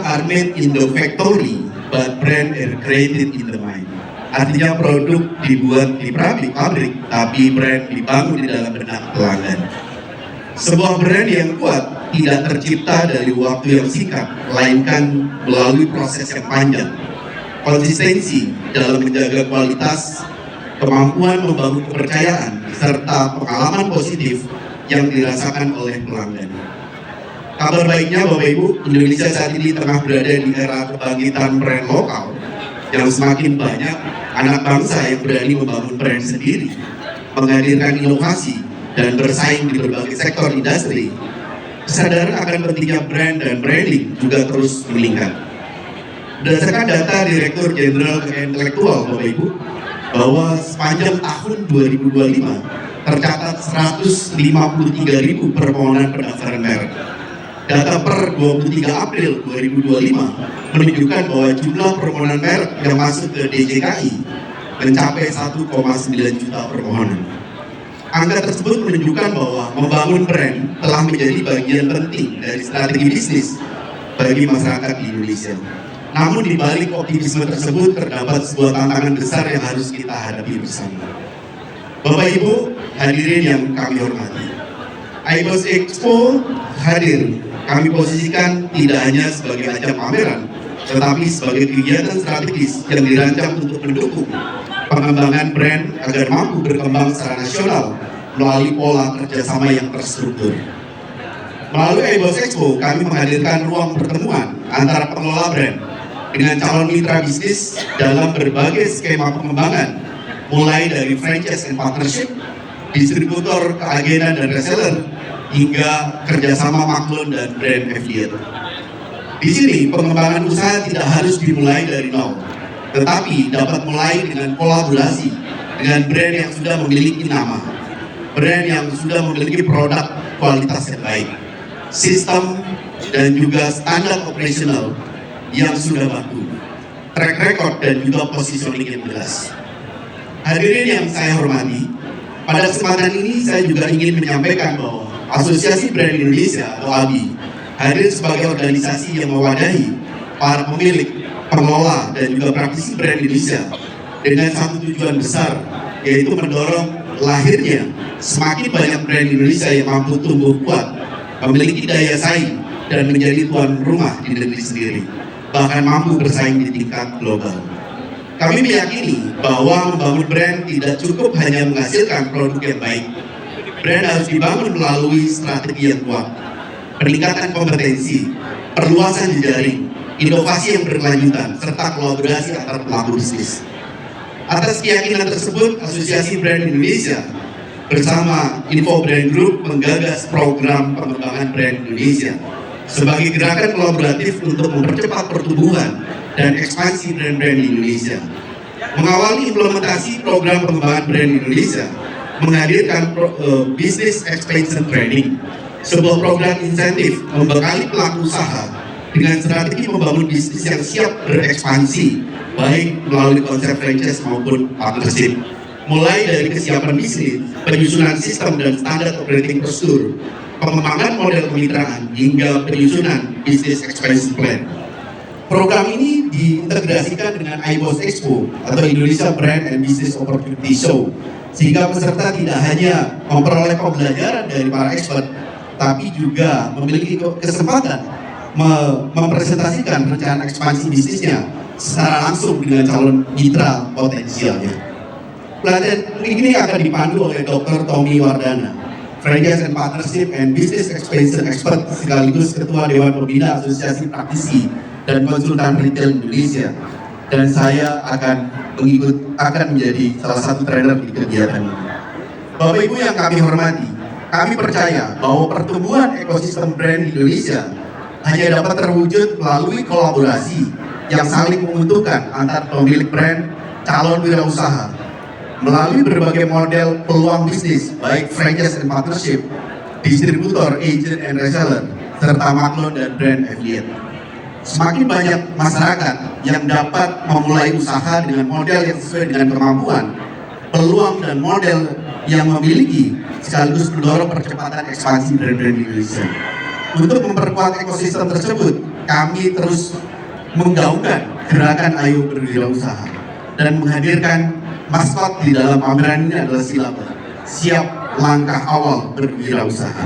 are made in the factory, but brand are created in the mind. Artinya produk dibuat di pabrik, tapi brand dibangun di dalam benak pelanggan. Sebuah brand yang kuat tidak tercipta dari waktu yang singkat, melainkan melalui proses yang panjang. Konsistensi dalam menjaga kualitas, kemampuan membangun kepercayaan, serta pengalaman positif yang dirasakan oleh pelanggan. Kabar baiknya Bapak Ibu, Indonesia saat ini tengah berada di era kebangkitan brand lokal yang semakin banyak anak bangsa yang berani membangun brand sendiri, menghadirkan inovasi, dan bersaing di berbagai sektor industri. Kesadaran akan pentingnya brand dan branding juga terus meningkat. Berdasarkan data Direktur Jenderal Kekayaan Intelektual Bapak Ibu, bahwa sepanjang tahun 2025 tercatat 153.000 permohonan pendaftaran merek. Data per 23 April 2025 menunjukkan bahwa jumlah permohonan merek yang masuk ke DJKI mencapai 1,9 juta permohonan. Angka tersebut menunjukkan bahwa membangun brand telah menjadi bagian penting dari strategi bisnis bagi masyarakat di Indonesia. Namun di balik optimisme tersebut terdapat sebuah tantangan besar yang harus kita hadapi bersama. Bapak Ibu hadirin yang kami hormati, iBoss Expo hadir kami posisikan tidak hanya sebagai ajang pameran, tetapi sebagai kegiatan strategis yang dirancang untuk mendukung pengembangan brand agar mampu berkembang secara nasional melalui pola kerjasama yang terstruktur. Melalui iBoss Expo, kami menghadirkan ruang pertemuan antara pengelola brand dengan calon mitra bisnis dalam berbagai skema pengembangan, mulai dari franchise and partnership, distributor, keagenan, dan reseller, hingga kerjasama maklun dan brand affiliate. Di sini pengembangan usaha tidak harus dimulai dari nol, tetapi dapat mulai dengan kolaborasi dengan brand yang sudah memiliki nama, brand yang sudah memiliki produk kualitas yang baik, sistem dan juga standar operasional yang sudah baku, track record dan juga positioning yang jelas. Hadirin yang saya hormati, pada kesempatan ini saya juga ingin menyampaikan bahwa Asosiasi Brand Indonesia atau ABI hadir sebagai organisasi yang mewadahi para pemilik, pengelola, dan juga praktisi brand Indonesia dengan satu tujuan besar, yaitu mendorong lahirnya semakin banyak brand Indonesia yang mampu tumbuh kuat, memiliki daya saing, dan menjadi tuan rumah di negeri sendiri, bahkan mampu bersaing di tingkat global. Kami meyakini bahwa membangun brand tidak cukup hanya menghasilkan produk yang baik. Brand harus dibangun melalui strategi yang kuat, peningkatan kompetensi, perluasan jejaring, inovasi yang berkelanjutan, serta kolaborasi antar pelaku bisnis. Atas keyakinan tersebut, Asosiasi Brand Indonesia bersama Info Brand Group menggagas program pengembangan brand Indonesia sebagai gerakan kolaboratif untuk mempercepat pertumbuhan dan ekspansi brand-brand di Indonesia. Mengawali implementasi program pengembangan brand Indonesia, menghadirkan Business Expansion Training, sebuah program insentif membekali pelaku usaha dengan strategi membangun bisnis yang siap berekspansi, baik melalui konsep franchise maupun partnership. Mulai dari kesiapan bisnis, penyusunan sistem dan standar operating procedure, pengembangan model kemitraan, hingga penyusunan Business Expansion Plan. Program ini diintegrasikan dengan iBoss Expo atau Indonesia Brand and Business Opportunity Show, sehingga peserta tidak hanya memperoleh pembelajaran dari para expert, tapi juga memiliki kesempatan mempresentasikan rencana ekspansi bisnisnya secara langsung dengan calon mitra potensialnya. Pelatihan ini akan dipandu oleh Dr. Tommy Wardana, Franchise and Partnership and Business Expansion Expert sekaligus Ketua Dewan Pembina Asosiasi Praktisi dan Konsultan Retail Indonesia, dan saya akan menjadi salah satu trainer di kegiatan ini. Bapak Ibu yang kami hormati, kami percaya bahwa pertumbuhan ekosistem brand Indonesia hanya dapat terwujud melalui kolaborasi yang saling menguntungkan antar pemilik brand, calon wirausaha, melalui berbagai model peluang bisnis, baik franchise and partnership, distributor, agent and reseller, serta maklun dan brand affiliate. Semakin banyak masyarakat yang dapat memulai usaha dengan model yang sesuai dengan kemampuan, peluang dan model yang memiliki, sekaligus mendorong percepatan ekspansi brand-brand Indonesia. Untuk memperkuat ekosistem tersebut, kami terus menggaungkan gerakan Ayo Berwirausaha dan menghadirkan maskot di dalam pameran ini adalah silaba, siap langkah awal berwirausaha.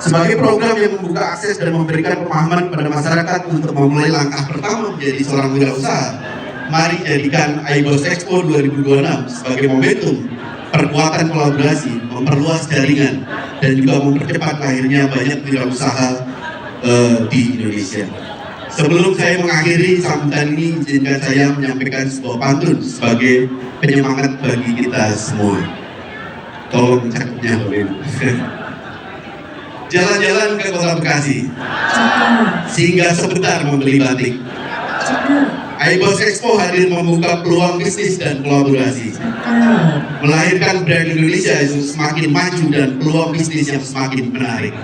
Sebagai program yang membuka akses dan memberikan pemahaman kepada masyarakat untuk memulai langkah pertama menjadi seorang wirausaha, mari jadikan iBoss Expo 2026 sebagai momentum perkuatan kolaborasi, memperluas jaringan, dan juga mempercepat lahirnya banyak wirausaha di Indonesia. Sebelum saya mengakhiri sambutan ini, izinkan saya menyampaikan sebuah pantun sebagai penyemangat bagi kita semua. Tolong cakupnya, jalan-jalan ke Kota Bekasi, sehingga sebentar membeli batik. iBoss Expo hadir membuka peluang bisnis dan kolaborasi, melahirkan brand Indonesia yang semakin maju dan peluang bisnis yang semakin menarik.